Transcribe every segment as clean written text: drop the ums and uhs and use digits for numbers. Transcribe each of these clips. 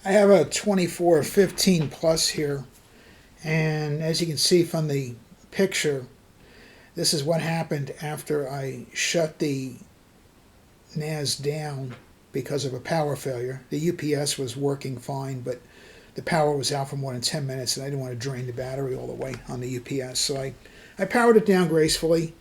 I have a 2415 Plus here, and as you can see from the picture, this is what happened after I shut the NAS down because of a power failure. The UPS was working fine, but the power was out for more than 10 minutes, and I didn't want to drain the battery all the way on the UPS. So I powered it down gracefully,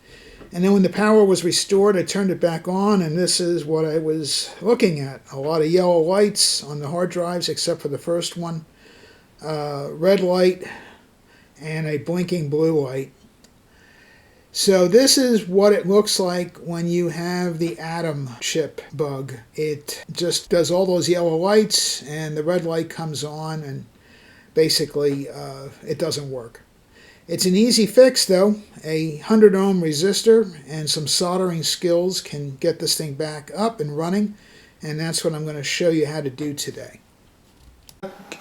and then when the power was restored, I turned it back on, and this is what I was looking at. A lot of yellow lights on the hard drives, except for the first one. Red light and a blinking blue light. So this is what it looks like when you have the Atom chip bug. It just does all those yellow lights, and the red light comes on, and basically it doesn't work. It's an easy fix though. A 100 ohm resistor and some soldering skills can get this thing back up and running, and that's what I'm going to show you how to do today.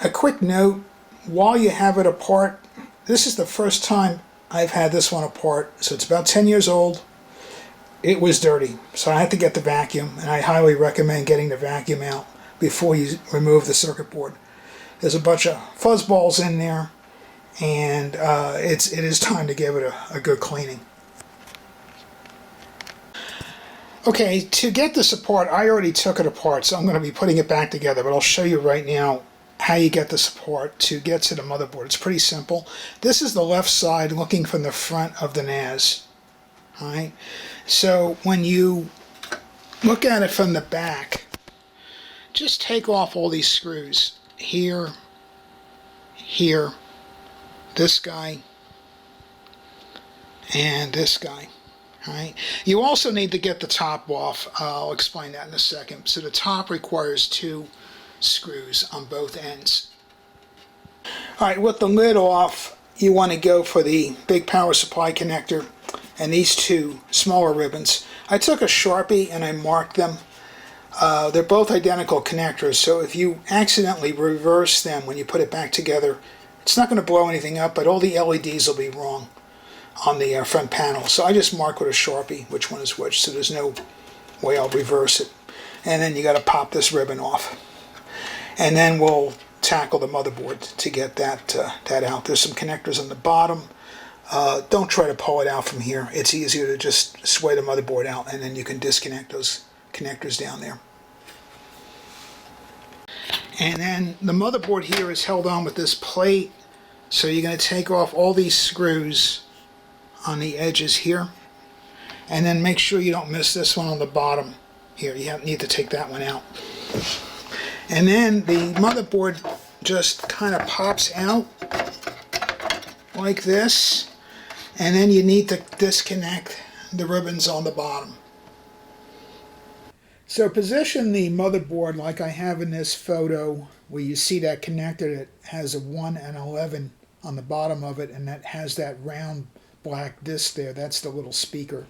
A quick note, while you have it apart, this is the first time I've had this one apart, so it's about 10 years old. It was dirty, so I had to get the vacuum, and I highly recommend getting the vacuum out before you remove the circuit board. There's a bunch of fuzz balls in there, and it is time to give it a good cleaning. Okay, to get this apart, I already took it apart, so I'm going to be putting it back together, but I'll show you right now how you get this apart to get to the motherboard. It's pretty simple. This is the left side looking from the front of the NAS. Alright, so when you look at it from the back, just take off all these screws. Here, here, this guy, and this guy. Alright, you also need to get the top off. I'll explain that in a second. So the top requires 2 screws on both ends. Alright, with the lid off, you want to go for the big power supply connector and these 2 smaller ribbons. I took a Sharpie and I marked them. They're both identical connectors, so if you accidentally reverse them when you put it back together, it's not going to blow anything up, but all the LEDs will be wrong on the front panel. So I just mark with a Sharpie which one is which, so there's no way I'll reverse it. And then you got to pop this ribbon off. And then we'll tackle the motherboard to get that out. There's some connectors on the bottom. Don't try to pull it out from here. It's easier to just sway the motherboard out, and then you can disconnect those connectors down there. And then the motherboard here is held on with this plate, so you're going to take off all these screws on the edges here, and then make sure you don't miss this one on the bottom here. You need to take that one out. And then the motherboard just kind of pops out like this, and then you need to disconnect the ribbons on the bottom. So position the motherboard like I have in this photo, where you see that connector that has a 1 and 11 on the bottom of it, and that has that round black disc there. That's the little speaker.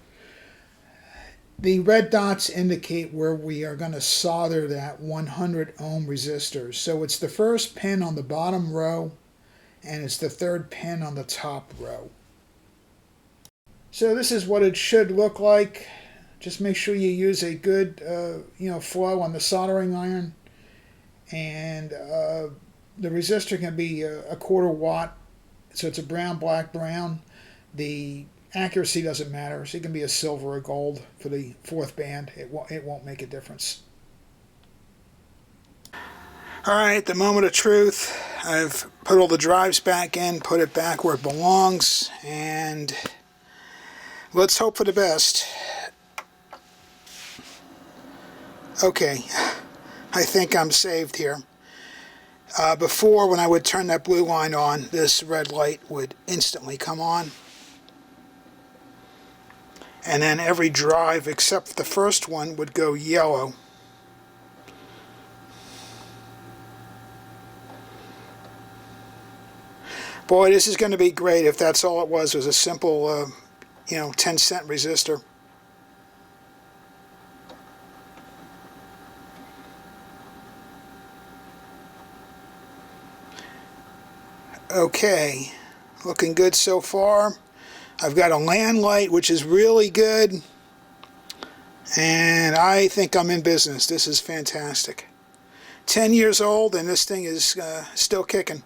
The red dots indicate where we are going to solder that 100 ohm resistor. So it's the first pin on the bottom row, and it's the third pin on the top row. So this is what it should look like. Just make sure you use a good flow on the soldering iron, and the resistor can be a 1/4 watt, so it's a brown, black, brown. The accuracy doesn't matter, so it can be a silver or gold for the 4th band. It won't make a difference. Alright, the moment of truth. I've put all the drives back in, put it back where it belongs, and let's hope for the best. Okay, I think I'm saved here. Before, when I would turn that blue line on, this red light would instantly come on. And then every drive except the first one would go yellow. Boy, this is going to be great if that's all it was a simple 10-cent resistor. Okay, looking good so far. I've got a LAN light, which is really good, and I think I'm in business. This is fantastic. 10 years old, and this thing is still kicking.